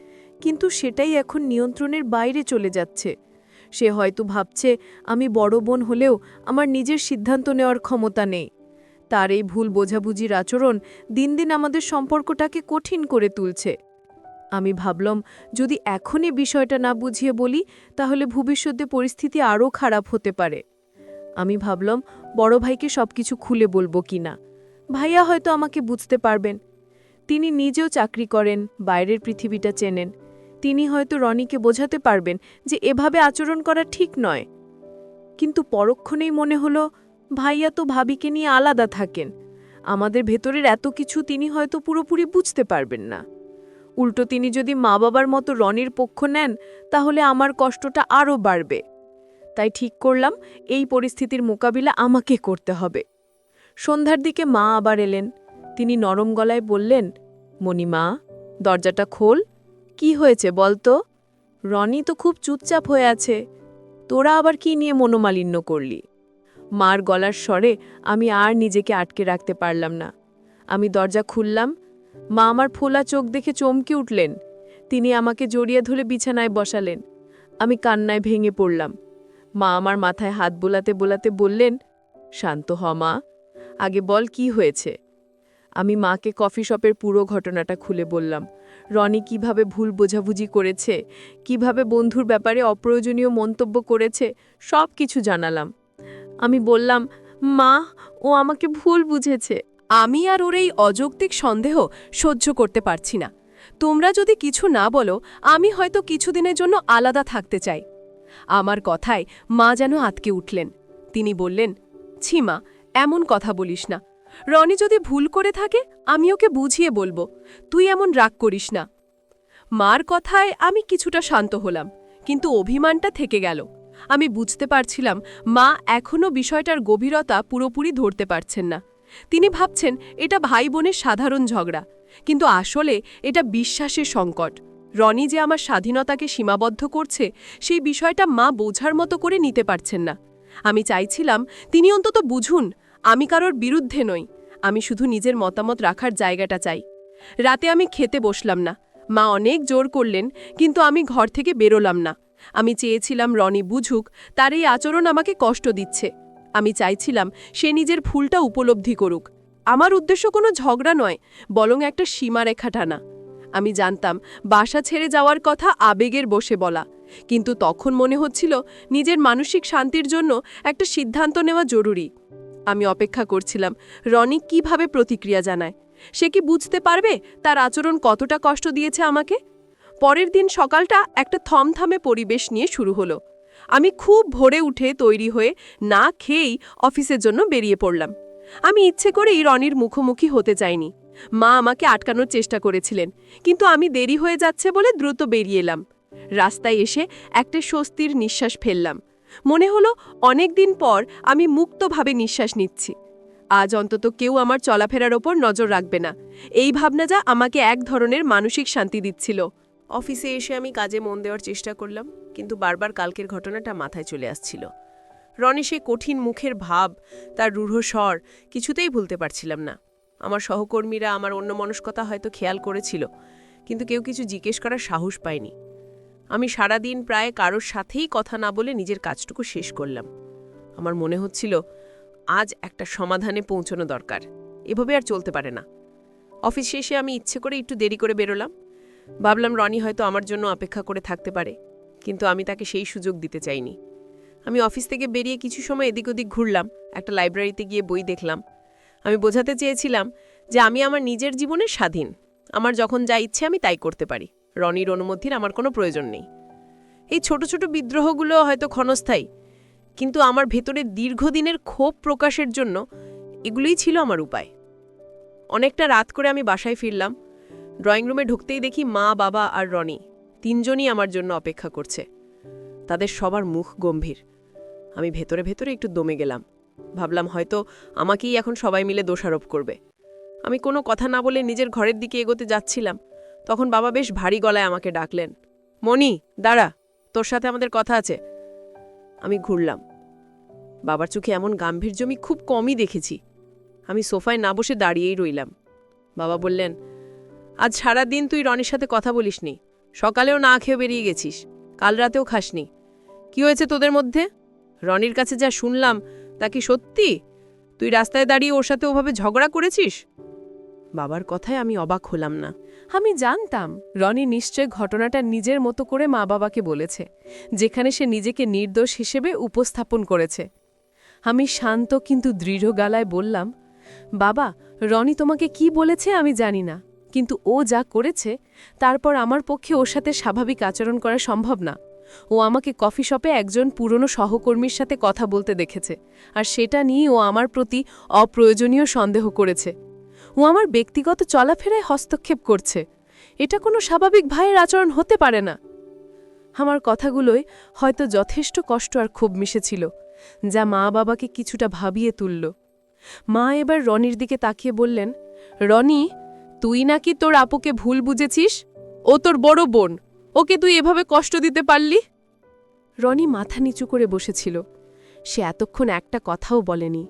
কিন্তু সেটাই এখন নিয়ন্ত্রণের বাইরে চলে যাচ্ছে। সে হয়তো ভাবছে আমি বড় বোন হলেও আমার নিজের সিদ্ধান্ত নেওয়ার ক্ষমতা নেই। তার এই ভুল বোঝাবুঝির আচরণ দিন দিন আমাদের সম্পর্কটাকে কঠিন করে তুলছে। আমি ভাবলাম, যদি এখনই বিষয়টা না বুঝিয়ে বলি, তাহলে ভবিষ্যতে পরিস্থিতি আরও খারাপ হতে পারে। আমি ভাবলাম বড় ভাইকে সবকিছু খুলে বলবো কিনা। ভাইয়া হয়তো আমাকে বুঝতে পারবেন। তিনি নিজেও চাকরি করেন, বাইরের পৃথিবীটা চেনেন। তিনি হয়তো রনিকে বোঝাতে পারবেন যে এভাবে আচরণ করা ঠিক নয়। কিন্তু পরক্ষণেই মনে হলো, ভাইয়া তো ভাবিকে নিয়ে আলাদা থাকেন। আমাদের ভেতরের এত কিছু তিনি হয়তো পুরোপুরি বুঝতে পারবেন না। উল্টো তিনি যদি মা বাবার মতো রনির পক্ষ নেন, তাহলে আমার কষ্টটা আরও বাড়বে। তাই ঠিক করলাম, এই পরিস্থিতির মোকাবিলা আমাকে করতে হবে। সন্ধ্যার দিকে মা আবার এলেন। তিনি নরম গলায় বললেন, মণিমা, দরজাটা খোল। কি হয়েছে বলতো? রনি তো খুব চুপচাপ হয়ে আছে। তোরা আবার কি নিয়ে মনোমালিন্য করলি? মার গলার স্বরে আমি আর নিজেকে আটকে রাখতে পারলাম না। আমি দরজা খুললাম। মা আমার ফোলা চোখ দেখে চমকে উঠলেন। তিনি আমাকে জড়িয়ে ধরে বিছানায় বসালেন। আমি কান্নায় ভেঙে পড়লাম। মা আমার মাথায় হাত বোলাতে বোলাতে বললেন, শান্ত হ মা, আগে বল কি হয়েছে। আমি মাকে কফি শপের পুরো ঘটনাটা খুলে বললাম। রনি কিভাবে ভুল বোঝাবুঝি করেছে, কিভাবে বন্ধুর ব্যাপারে অপ্রয়োজনীয় মন্তব্য করেছে, সব কিছু জানালাম। আমি বললাম, মা, ও আমাকে ভুল বুঝেছে। আমি আর ওর এই অযৌক্তিক সন্দেহ সহ্য করতে পারছি না। তোমরা যদি কিছু না বলো, আমি হয়তো কিছুদিনের জন্য আলাদা থাকতে চাই। আমার কথায় মা যেন আতকে উঠলেন। তিনি বললেন, ছিমা, এমন কথা বলিস না। রনি যদি ভুল করে থাকে, আমি ওকে বুঝিয়ে বলবো। তুই এমন রাগ করিস না। মার কথায় আমি কিছুটা শান্ত হলাম, কিন্তু অভিমানটা থেকে গেল। আমি বুঝতে পারছিলাম মা এখনও বিষয়টার গভীরতা পুরোপুরি ধরতে পারছেন না। তিনি ভাবছেন এটা ভাই বোনের সাধারণ ঝগড়া, কিন্তু আসলে এটা বিশ্বাসের সংকট। রনি যে আমার স্বাধীনতাকে সীমাবদ্ধ করছে, সেই বিষয়টা মা বোঝার মতো করে নিতে পারছেন না। আমি চাইছিলাম তিনি অন্তত বুঝুন, আমি কারোর বিরুদ্ধে নই, আমি শুধু নিজের মতামত রাখার জায়গাটা চাই। রাতে আমি খেতে বসলাম না। মা অনেক জোর করলেন, কিন্তু আমি ঘর থেকে বেরোলাম না। আমি চেয়েছিলাম রনি বুঝুক তার এই আচরণ আমাকে কষ্ট দিচ্ছে। আমি চাইছিলাম সে নিজের ভুলটা উপলব্ধি করুক। আমার উদ্দেশ্য কোনো ঝগড়া নয়, বরং একটা সীমারেখা টানা। আমি জানতাম বাসা ছেড়ে যাওয়ার কথা আবেগের বসে বলা, কিন্তু তখন মনে হচ্ছিল নিজের মানসিক শান্তির জন্য একটা সিদ্ধান্ত নেওয়া জরুরি। আমি অপেক্ষা করছিলাম রনি কিভাবে প্রতিক্রিয়া জানায়। সে কি বুঝতে পারবে তার আচরণ কতটা কষ্ট দিয়েছে আমাকে? পরের দিন সকালটা একটা থমথমে পরিবেশ নিয়ে শুরু হলো। আমি খুব ভোরে উঠে তৈরি হয়ে না খেয়েই অফিসের জন্য বেরিয়ে পড়লাম। আমি ইচ্ছে করেই রনির মুখোমুখি হতে চাইনি। মা আমাকে আটকানোর চেষ্টা করেছিলেন, কিন্তু আমি দেরি হয়ে যাচ্ছে বলে দ্রুত বেরিয়ে এলাম। রাস্তায় এসে একটা স্বস্তির নিঃশ্বাস ফেললাম। মনে হলো অনেক দিন পর আমি মুক্তভাবে নিঃশ্বাস নিচ্ছি। আজ অন্তত কেউ আমার চলাফেরার ওপর নজর রাখবে না। এই ভাবনাটা আমাকে এক ধরনের মানসিক শান্তি দিচ্ছিল। অফিসে এসে আমি কাজে মন দেওয়ার চেষ্টা করলাম, কিন্তু বারবার কালকের ঘটনাটা মাথায় চলে আসছিল। রনি সেই কঠিন মুখের ভাব, তার রূঢ় স্বর কিছুতেই ভুলতে পারছিলাম না। আমার সহকর্মীরা আমার অন্যমনস্কতা হয়তো খেয়াল করেছিল, কিন্তু কেউ কিছু জিজ্ঞেস করার সাহস পায়নি। আমি সারাদিন প্রায় কারোর সাথেই কথা না বলে নিজের কাজটুকু শেষ করলাম। আমার মনে হচ্ছিল আজ একটা সমাধানে পৌঁছানো দরকার। এভাবে আর চলতে পারে না। অফিস শেষে আমি ইচ্ছে করে একটু দেরি করে বেরোলাম। ভাবলাম রনি হয়তো আমার জন্য অপেক্ষা করে থাকতে পারে, কিন্তু আমি তাকে সেই সুযোগ দিতে চাইনি। আমি অফিস থেকে বেরিয়ে কিছু সময় এদিক ওদিক ঘুরলাম, একটা লাইব্রেরিতে গিয়ে বই দেখলাম। আমি বোঝাতে চেয়েছিলাম যে আমি আমার নিজের জীবনের স্বাধীন। আমার যখন যা ইচ্ছে আমি তাই করতে পারি। রনির অনুমতির আমার কোনো প্রয়োজন নেই। এই ছোট ছোট বিদ্রোহগুলো হয়তো ক্ষণস্থায়ী, কিন্তু আমার ভেতরে দীর্ঘদিনের ক্ষোভ প্রকাশের জন্য এগুলোই ছিল আমার উপায়। অনেকটা রাত করে আমি বাসায় ফিরলাম। ড্রয়িং রুমে ঢুকতেই দেখি মা, বাবা আর রনি তিনজনই আমার জন্য অপেক্ষা করছে। তাদের সবার মুখ গম্ভীর। আমি ভেতরে ভেতরে একটু দমে গেলাম। ভাবলাম হয়তো আমাকেই এখন সবাই মিলে দোষারোপ করবে। আমি কোনো কথা না বলে নিজের ঘরের দিকে এগোতে যাচ্ছিলাম, তখন বাবা বেশ ভারী গলায় আমাকে ডাকলেন, মনি, দাঁড়া, তোর সাথে আমাদের কথা আছে। আমি ঘুরলাম। বাবার চোখে এমন গাম্ভীর্য আমি খুব কমই দেখেছি। আমি সোফায় না বসে দাঁড়িয়েই রইলাম। বাবা বললেন, আজ সারা দিন তুই রনির সাথে কথা বলিসনি, সকালেও না খেয়ে বেরিয়ে গেছিস, কাল রাতেও খাসনি। কি হয়েছে তোদের মধ্যে? রনির কাছে যা শুনলাম তা কি সত্যি? তুই রাস্তায় দাঁড়িয়ে ওর সাথে ওভাবে ঝগড়া করেছিস? বাবার কথায় আমি অবাক হলাম না। আমি জানতাম রনি নিশ্চয় ঘটনাটা নিজের মতো করে মা বাবাকে বলেছে, যেখানে সে নিজেকে নির্দোষ হিসেবে উপস্থাপন করেছে। আমি শান্ত কিন্তু দৃঢ় গলায় বললাম, বাবা, রনি তোমাকে কি বলেছে আমি জানি না, কিন্তু ও যা করেছে তারপর আমার পক্ষে ওর সাথে স্বাভাবিক আচরণ করা সম্ভব না। ও আমাকে কফি শপে একজন পুরনো সহকর্মীর সাথে কথা বলতে দেখেছে, আর সেটা নিয়ে ও আমার প্রতি অপ্রয়োজনীয় সন্দেহ করেছে। ও আমার ব্যক্তিগত চলাফেরায় হস্তক্ষেপ করছে। এটা কোনো স্বাভাবিক ভাইয়ের আচরণ হতে পারে না। আমার কথাগুলোয় হয়তো যথেষ্ট কষ্ট আর ক্ষোভ মিশেছিল, যা মা বাবাকে কিছুটা ভাবিয়ে তুলল। মা এবার রনির দিকে তাকিয়ে বললেন, রনি, তুই নাকি তোর আপুকে ভুল বুঝেছিস? ও তোর বড় বোন, ওকে তুই এভাবে কষ্ট দিতে পারলি? রনি মাথা নিচু করে বসেছিল। সে এতক্ষণ একটা কথাও বলেনি।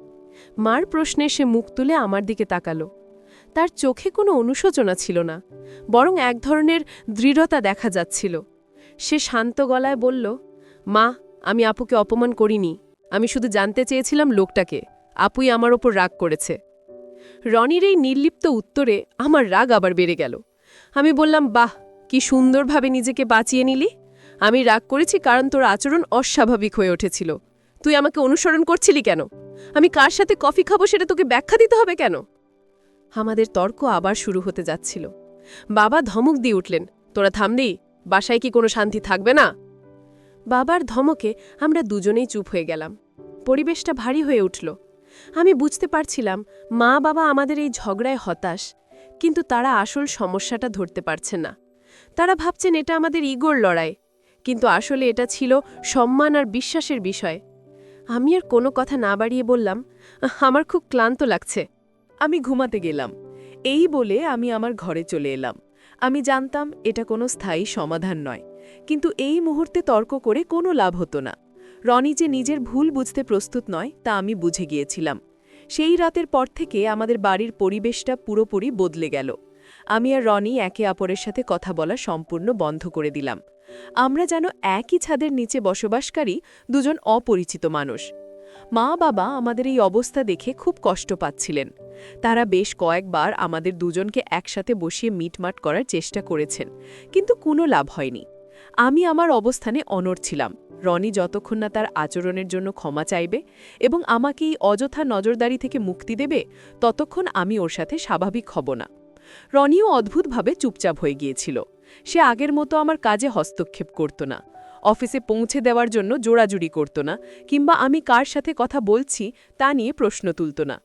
মার প্রশ্নে সে মুখ তুলে আমার দিকে তাকালো। তার চোখে কোনো অনুশোচনা ছিল না, বরং এক ধরনের দৃঢ়তা দেখা যাচ্ছিল। সে শান্ত গলায় বলল, মা, আমি আপুকে অপমান করিনি, আমি শুধু জানতে চেয়েছিলাম লোকটাকে। আপুই আমার ওপর রাগ করেছে। রনির এই নির্লিপ্ত উত্তরে আমার রাগ আবার বেড়ে গেল। আমি বললাম, বাহ, কি সুন্দরভাবে নিজেকে বাঁচিয়ে নিলি। আমি রাগ করেছি কারণ তোর আচরণ অস্বাভাবিক হয়ে উঠেছিল। তুই আমাকে অনুসরণ করছিলি কেন? আমি কার সাথে কফি খাবো সেটা তোকে ব্যাখ্যা দিতে হবে কেন? আমাদের তর্ক আবার শুরু হতে যাচ্ছিল। বাবা ধমক দিয়ে উঠলেন, তোরা থামলি? বাসায় কি কোনো শান্তি থাকবে না? বাবার ধমকে আমরা দুজনেই চুপ হয়ে গেলাম। পরিবেশটা ভারী হয়ে উঠল। আমি বুঝতে পারছিলাম মা বাবা আমাদের এই ঝগড়ায় হতাশ, কিন্তু তারা আসল সমস্যাটা ধরতে পারছে না। তারা ভাবছেন এটা আমাদের ইগোর লড়াই, কিন্তু আসলে এটা ছিল সম্মান আর বিশ্বাসের বিষয়। আমি আর কোনো কথা না বাড়িয়ে বললাম, আমার খুব ক্লান্ত লাগছে, আমি ঘুমাতে গেলাম। এই বলে আমি আমার ঘরে চলে এলাম। আমি জানতাম এটা কোনো স্থায়ী সমাধান নয়, কিন্তু এই মুহূর্তে তর্ক করে কোনো লাভ হতো না। রনি যে নিজের ভুল বুঝতে প্রস্তুত নয় তা আমি বুঝে গিয়েছিলাম। সেই রাতের পর থেকে আমাদের বাড়ির পরিবেশটা পুরোপুরি বদলে গেল। আমি আর রনি একে অপরের সাথে কথা বলা সম্পূর্ণ বন্ধ করে দিলাম। আমরা যেন একই ছাদের নিচে বসবাসকারী দুজন অপরিচিত মানুষ। মা বাবা আমাদের এই অবস্থা দেখে খুব কষ্ট পাচ্ছিলেন। তারা বেশ কয়েকবার আমাদের দুজনকে একসাথে বসিয়ে মিটমাট করার চেষ্টা করেছেন, কিন্তু কোনো লাভ হয়নি। আমি আমার অবস্থানে অনড় ছিলাম। রনি যতক্ষণ না তার আচরণের জন্য ক্ষমা চাইবে এবং আমাকে এই অযথা নজরদারি থেকে মুক্তি দেবে, ততক্ষণ আমি ওর সাথে স্বাভাবিক হব না। রনিও অদ্ভুতভাবে চুপচাপ হয়ে গিয়েছিল। সে আগের মতো আমার কাজে হস্তক্ষেপ করত না, অফিসে পৌঁছে দেওয়ার জন্য জোড়াজুড়ি করত না, কিংবা আমি কার সাথে কথা বলছি তা নিয়ে প্রশ্ন তুলত না।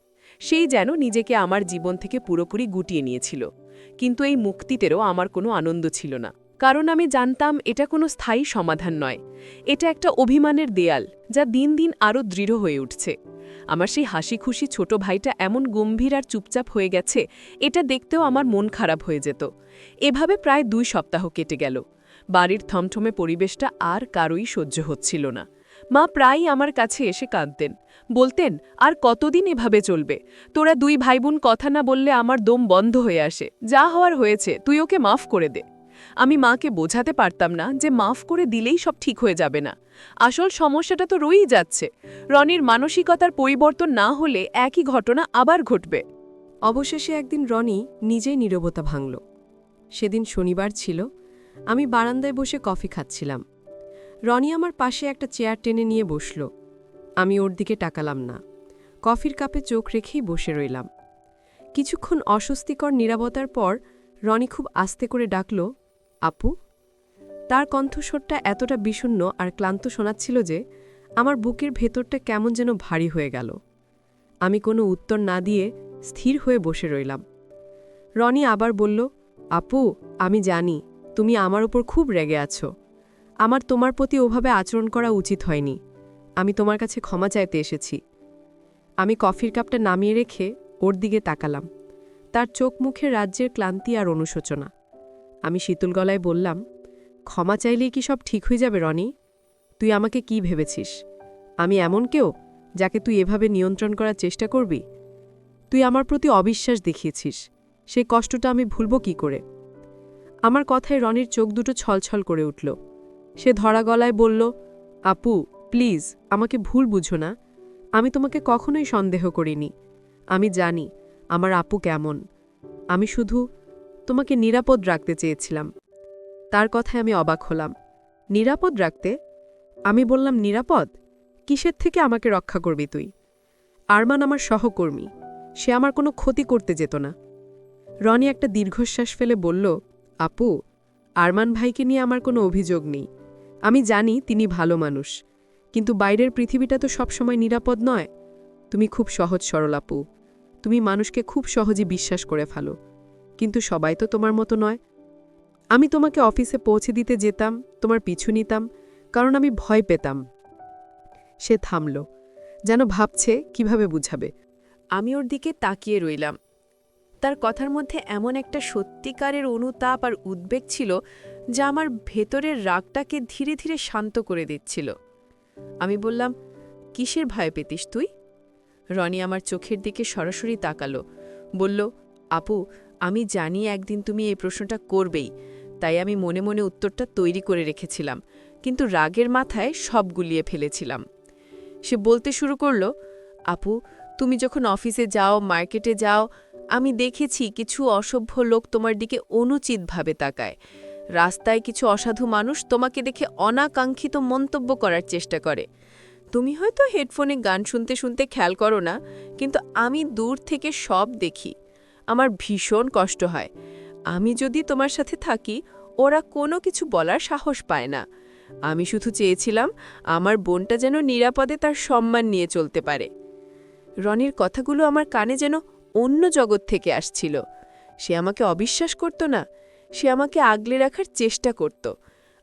সেই যেন নিজেকে আমার জীবন থেকে পুরোপুরি গুটিয়ে নিয়েছিল। কিন্তু এই মুক্তিতেরও আমার কোনো আনন্দ ছিল না, কারণ আমি জানতাম এটা কোনো স্থায়ী সমাধান নয়। এটা একটা অভিমানের দেয়াল, যা দিন দিন আরও দৃঢ় হয়ে উঠছে। আমার সেই হাসি খুশি ছোট ভাইটা এমন গম্ভীর আর চুপচাপ হয়ে গেছে, এটা দেখতেও আমার মন খারাপ হয়ে যেত। এভাবে প্রায় 2 সপ্তাহ কেটে গেল। বাড়ির থমথমে পরিবেশটা আর কারোই সহ্য হচ্ছিল না। মা প্রায়ই আমার কাছে এসে কাঁদতেন, বলতেন, আর কতদিন এভাবে চলবে? তোরা 2 ভাইবোন কথা না বললে আমার দম বন্ধ হয়ে আসে। যা হওয়ার হয়েছে, তুই ওকে মাফ করে দে। আমি মাকে বোঝাতে পারতাম না যে মাফ করে দিলেই সব ঠিক হয়ে যাবে না। আসল সমস্যাটা তো রয়েই যাচ্ছে। রনির মানসিকতার পরিবর্তন না হলে একই ঘটনা আবার ঘটবে। অবশেষে একদিন রনি নিজেই নীরবতা ভাঙল। সেদিন শনিবার ছিল। আমি বারান্দায় বসে কফি খাচ্ছিলাম। রনি আমার পাশে একটা চেয়ার টেনে নিয়ে বসল। আমি ওর দিকে তাকালাম না, কফির কাপে চোখ রেখেই বসে রইলাম। কিছুক্ষণ অস্বস্তিকর নীরবতার পর রনি খুব আস্তে করে ডাকল, আপু। তার কণ্ঠস্বরটা এতটা বিষণ্ণ আর ক্লান্ত শোনাচ্ছিল যে আমার বুকের ভেতরটা কেমন যেন ভারী হয়ে গেল। আমি কোনো উত্তর না দিয়ে স্থির হয়ে বসে রইলাম। রনি আবার বলল, আপু, আমি জানি তুমি আমার উপর খুব রেগে আছো। আমার তোমার প্রতি ওভাবে আচরণ করা উচিত হয়নি। আমি তোমার কাছে ক্ষমা চাইতে এসেছি। আমি কফির কাপটা নামিয়ে রেখে ওর দিকে তাকালাম। তার চোখ মুখে রাজ্যের ক্লান্তি আর অনুশোচনা। আমি শীতল গলায় বললাম, ক্ষমা চাইলেই কি সব ঠিক হয়ে যাবে রনি? তুই আমাকে কি ভেবেছিস? আমি এমন কেউ যাকে তুই এভাবে নিয়ন্ত্রণ করার চেষ্টা করবি? তুই আমার প্রতি অবিশ্বাস দেখিয়েছিস, সেই কষ্টটা আমি ভুলব কি করে? আমার কথায় রনির চোখ দুটো ছলছল করে উঠল। সে ধরা গলায় বলল, আপু প্লিজ আমাকে ভুল বুঝো না। আমি তোমাকে কখনোই সন্দেহ করিনি। আমি জানি আমার আপু কেমন। আমি শুধু তোমাকে নিরাপদ রাখতে চেয়েছিলাম। তার কথায় আমি অবাক হলাম। নিরাপদ রাখতে? আমি বললাম, নিরাপদ? কিসের থেকে আমাকে রক্ষা করবি তুই? আরমান আমার সহকর্মী, সে আমার কোনো ক্ষতি করতে যেত না। রনি একটা দীর্ঘশ্বাস ফেলে বলল, আপু, আরমান ভাইকে নিয়ে আমার কোনো অভিযোগ নেই। আমি জানি তিনি ভালো মানুষ, কিন্তু বাইরের পৃথিবীটা তো সবসময় নিরাপদ নয়। তুমি খুব সহজ সরল আপু। তুমি মানুষকে খুব সহজে বিশ্বাস করে ফেলো, কিন্তু সবাই তো তোমার মতো নয়। আমি তোমাকে অফিসে পৌঁছে দিতে যেতাম, তোমার পিছু নিতাম, কারণ আমি ভয় পেতাম। সে থামল, যেন ভাবছে কিভাবে বুঝাবে। আমি ওর দিকে তাকিয়ে রইলাম। তার কথার মধ্যে এমন একটা সত্যিকারের অনুতাপ আর উদ্বেগ ছিল যা আমার ভেতরের রাগটাকে ধীরে ধীরে শান্ত করে দিচ্ছিল। আমি বললাম, কিসের ভয় পেতিস তুই? রনি আমার চোখের দিকে সরাসরি তাকালো, বলল, আপু, আমি জানি একদিন তুমি এই প্রশ্নটা করবেই, তাই আমি মনে মনে উত্তরটা তৈরি করে রেখেছিলাম, কিন্তু রাগের মাথায় সব গুলিয়ে ফেলেছিলাম। সে বলতে শুরু করল, আপু, তুমি যখন অফিসে যাও, মার্কেটে যাও, আমি দেখেছি কিছু অসভ্য লোক তোমার দিকে অনুচিতভাবে তাকায়। রাস্তায় কিছু অসাধু মানুষ তোমাকে দেখে অনাকাঙ্ক্ষিত মন্তব্য করার চেষ্টা করে। তুমি হয়তো হেডফোনে গান শুনতে শুনতে খেয়াল করো না, কিন্তু আমি দূর থেকে সব দেখি। আমার ভীষণ কষ্ট হয়। আমি যদি তোমার সাথে থাকি, ওরা কোনো কিছু বলার সাহস পায় না। আমি শুধু চেয়েছিলাম আমার বোনটা যেন নিরাপদে তার সম্মান নিয়ে চলতে পারে। রনির কথাগুলো আমার কানে যেন অন্য জগৎ থেকে আসছিল। সে আমাকে অবিশ্বাস করত না, সে আমাকে আগলে রাখার চেষ্টা করত।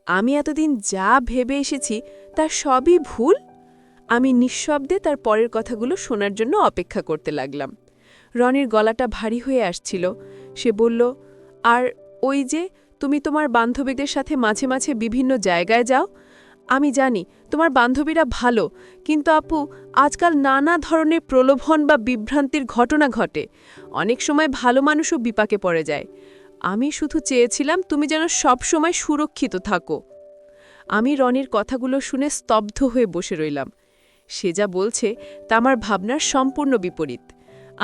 আমি এতদিন যা ভেবে এসেছি তার সবই ভুল। আমি নিঃশব্দে তার পরের কথাগুলো শোনার জন্য অপেক্ষা করতে লাগলাম। রনির গলাটা ভারী হয়ে আসছিল। সে বলল, আর ওই যে তুমি তোমার বান্ধবীদের সাথে মাঝে মাঝে বিভিন্ন জায়গায় যাও, আমি জানি তোমার বান্ধবীরা ভালো, কিন্তু আপু, আজকাল নানা ধরনের প্রলোভন বা বিভ্রান্তির ঘটনা ঘটে। অনেক সময় ভালো মানুষও বিপাকে পড়ে যায়। আমি শুধু চেয়েছিলাম তুমি যেন সবসময় সুরক্ষিত থাকো। আমি রনির কথাগুলো শুনে স্তব্ধ হয়ে বসে রইলাম। সে যা বলছে তা আমার ভাবনার সম্পূর্ণ বিপরীত।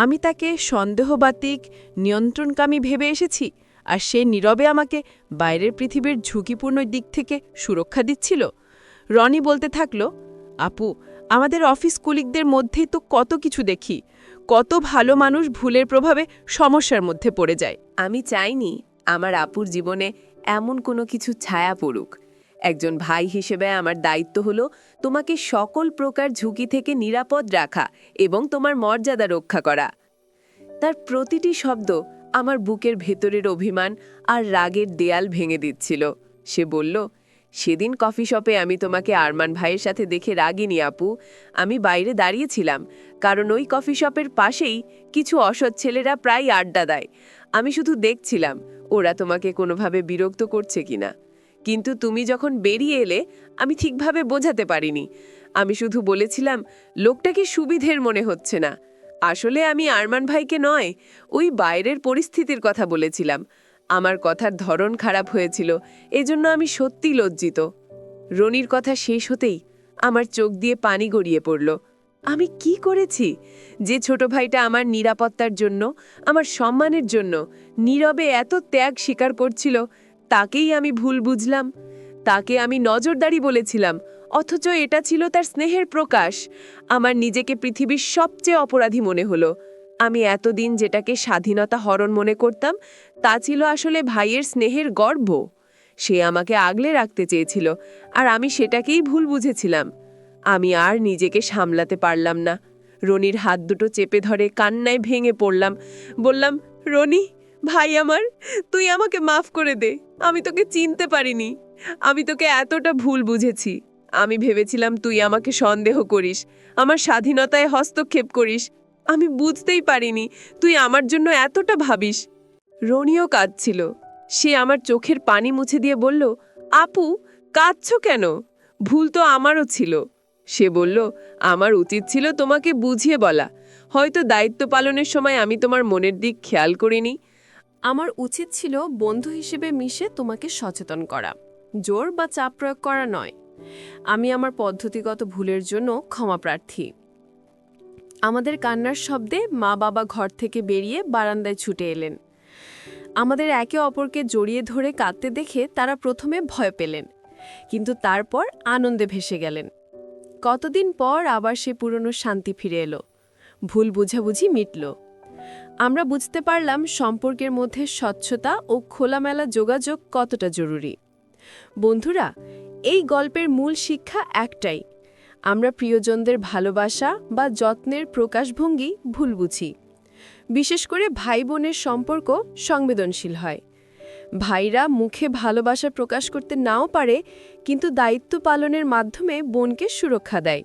আমি তাকে সন্দেহবাতিক, নিয়ন্ত্রণকামী ভেবে এসেছি, আর সে নীরবে আমাকে বাইরের পৃথিবীর ঝুঁকিপূর্ণ দিক থেকে সুরক্ষা দিচ্ছিল। রনি বলতে থাকল, আপু, আমাদের অফিস কলিগদের মধ্যেই তো কত কিছু দেখি। কত ভালো মানুষ ভুলের প্রভাবে সমস্যার মধ্যে পড়ে যায়। আমি চাইনি আমার আপুর জীবনে এমন কোনো কিছু ছায়া পড়ুক। একজন ভাই হিসেবে আমার দায়িত্ব হলো তোমাকে সকল প্রকার ঝুঁকি থেকে নিরাপদ রাখা এবং তোমার মর্যাদা রক্ষা করা। তার প্রতিটি শব্দ আমার বুকের ভেতরের অভিমান আর রাগের দেয়াল ভেঙে দিচ্ছিল। সে বলল, সেদিন কফি শপে আমি তোমাকে আরমান ভাইয়ের সাথে দেখে রাগিনি আপু। আমি বাইরে দাঁড়িয়েছিলাম, কারণ ওই কফি শপের পাশেই কিছু অসৎ ছেলেরা প্রায় আড্ডা দেয়। আমি শুধু দেখছিলাম ওরা তোমাকে কোনোভাবে বিরক্ত করছে কিনা। কিন্তু তুমি যখন বেরিয়ে এলে, আমি ঠিকভাবে বোঝাতে পারিনি। আমি শুধু বলেছিলাম, লোকটাকে সুবিধের মনে হচ্ছে না। আসলে আমি আরমান ভাইকে নয়, ওই বাইরের পরিস্থিতির কথা বলেছিলাম। আমার কথার ধরন খারাপ হয়েছিল, এজন্য আমি সত্যি লজ্জিত। রনির কথা শেষ হতেই আমার চোখ দিয়ে পানি গড়িয়ে পড়ল। আমি কি করেছি যে ছোট ভাইটা আমার নিরাপত্তার জন্য, আমার সম্মানের জন্য নীরবে এত ত্যাগ স্বীকার করছিল, তাকেই আমি ভুল বুঝলাম। তাকে আমি নজরদারি বলেছিলাম, অথচ এটা ছিল তার স্নেহের প্রকাশ। আমার নিজেকে পৃথিবীর সবচেয়ে অপরাধী মনে হলো। আমি এতদিন যেটাকে স্বাধীনতা হরণ মনে করতাম, তা ছিল আসলে ভাইয়ের স্নেহের গর্ভ। সে আমাকে আগলে রাখতে চেয়েছিল, আর আমি সেটাকেই ভুল বুঝেছিলাম। আমি আর নিজেকে সামলাতে পারলাম না। রনির হাত দুটো চেপে ধরে কান্নায় ভেঙে পড়লাম। বললাম, রনি, ভাই আমার, তুই আমাকে মাফ করে দে। আমি তোকে চিনতে পারিনি। আমি তোকে এতটা ভুল বুঝেছি। আমি ভেবেছিলাম তুই আমাকে সন্দেহ করিস, আমার স্বাধীনতায় হস্তক্ষেপ করিস। আমি বুঝতেই পারিনি তুই আমার জন্য এতটা ভাবিস। রনিও কাঁদছিল। সে আমার চোখের পানি মুছে দিয়ে বলল, আপু, কাঁদছো কেন? ভুল তো আমারও ছিল। সে বলল, আমার উচিত ছিল তোমাকে বুঝিয়ে বলা। হয়তো দায়িত্ব পালনের সময় আমি তোমার মনের দিক খেয়াল করিনি। আমার উচিত ছিল বন্ধু হিসেবে মিশে তোমাকে সচেতন করা, জোর বা চাপ প্রয়োগ করা নয়। আমি আমার পদ্ধতিগত ভুলের জন্য ক্ষমা প্রার্থী। আমাদের কান্নার শব্দে মা বাবা ঘর থেকে বেরিয়ে বারান্দায় ছুটে এলেন। আমাদের একে অপরকে জড়িয়ে ধরে কাঁদতে দেখে তারা প্রথমে ভয় পেলেন, কিন্তু তারপর আনন্দে ভেসে গেলেন। কতদিন পর আবার সে পুরনো শান্তি ফিরে এলো, ভুল বুঝাবুঝি মিটল। আমরা বুঝতে পারলাম সম্পর্কের মধ্যে স্বচ্ছতা ও খোলামেলা যোগাযোগ কতটা জরুরি। বন্ধুরা, এই গল্পের মূল শিক্ষা একটাই: আমরা প্রিয়জনদের ভালোবাসা বা যত্নের প্রকাশভঙ্গি ভুল বুঝি। বিশেষ করে ভাই বোনের সম্পর্ক সংবেদনশীল হয়। ভাইরা মুখে ভালোবাসা প্রকাশ করতে নাও পারে, কিন্তু দায়িত্ব পালনের মাধ্যমে বোনকে সুরক্ষা দেয়।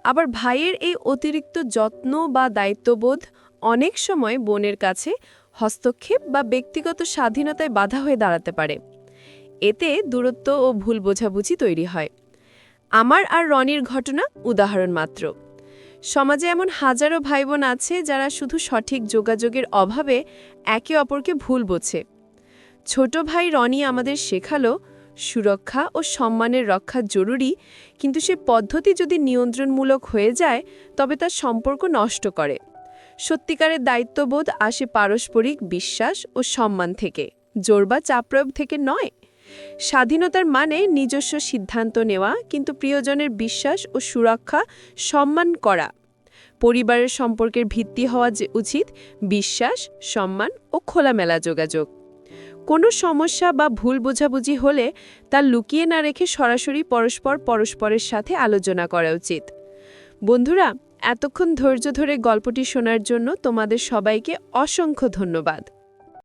আবার ভাইয়ের এই অতিরিক্ত যত্ন বা দায়িত্ববোধ অনেক সময় বোনের কাছে হস্তক্ষেপ বা ব্যক্তিগত স্বাধীনতায় বাধা হয়ে দাঁড়াতে পারে। এতে দূরত্ব ও ভুল বোঝাবুঝি তৈরি হয়। আমার আর রনির ঘটনা উদাহরণ মাত্র। সমাজে এমন হাজারো ভাইবোন আছে যারা শুধু সঠিক যোগাযোগের অভাবে একে অপরকে ভুল বোঝে। ছোট ভাই রনি আমাদের শেখালো সুরক্ষা ও সম্মানের রক্ষা জরুরি, কিন্তু সে পদ্ধতি যদি নিয়ন্ত্রণমূলক হয়ে যায় তবে তার সম্পর্ক নষ্ট করে। সত্যিকারের দায়িত্ববোধ আসে পারস্পরিক বিশ্বাস ও সম্মান থেকে, জোর বা চাপ প্রয়োগ থেকে নয়। স্বাধীনতার মানে নিজস্ব সিদ্ধান্ত নেওয়া, কিন্তু প্রিয়জনের বিশ্বাস ও সুরক্ষা সম্মান করা। পরিবারের সম্পর্কের ভিত্তি হওয়া উচিত বিশ্বাস, সম্মান ও খোলামেলা যোগাযোগ। কোনো সমস্যা বা ভুল বোঝাবুঝি হলে তা লুকিয়ে না রেখে সরাসরি পরস্পরের সাথে আলোচনা করা উচিত। বন্ধুরা, এতক্ষণ ধৈর্য ধরে গল্পটি শোনার জন্য তোমাদের সবাইকে অসংখ্য ধন্যবাদ।